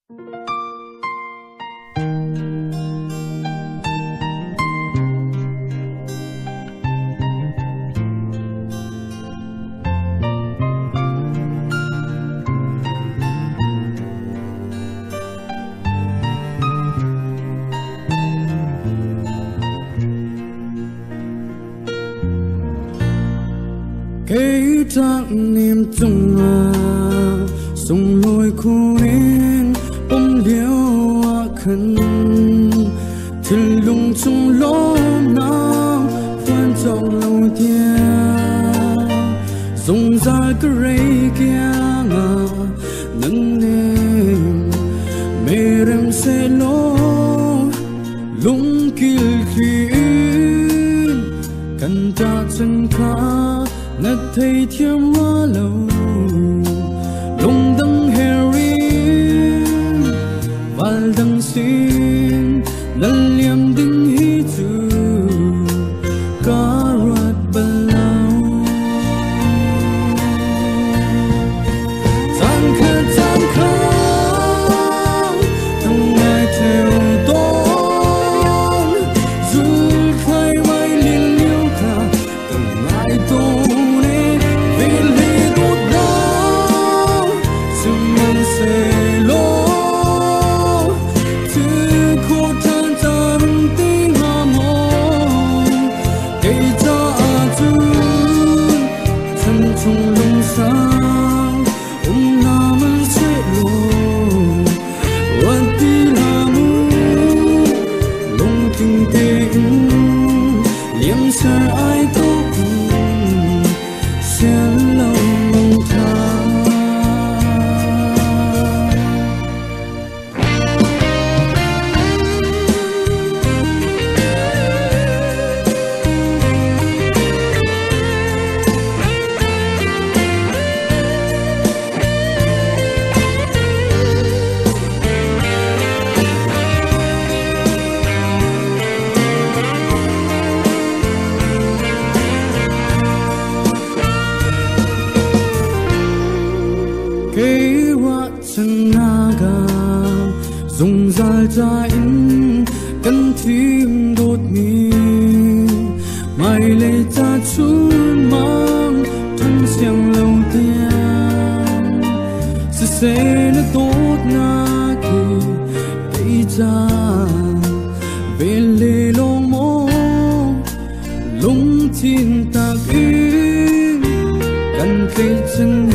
Cái trạng niềm chung sông lối khu nên ôm liêu khẩn thuyền lung chung lỗ nam quan trọng lâu thiên dùng ra cái rây kia nâng nêm mê rem xe lô lung kil khuyên cần ta chân khá ngất thấy thiêm hoa lâu lung đăng Herh và đăng xin lần liềm đinh hí chữ cá ruột bần lâu gian khát thằng ngày theo tôn dù khai vai liên liêu cả thằng ngày tôn ai có cùng Sian Lo Mang Tha kế hoạch chân naga dùng dài dài cân thím đột mi mai lấy cha chun mang thân xiang lâu tiền sự sẽ nó tốt na kỳ cây cha về lê lô mô lung tin tạc in cần cây chân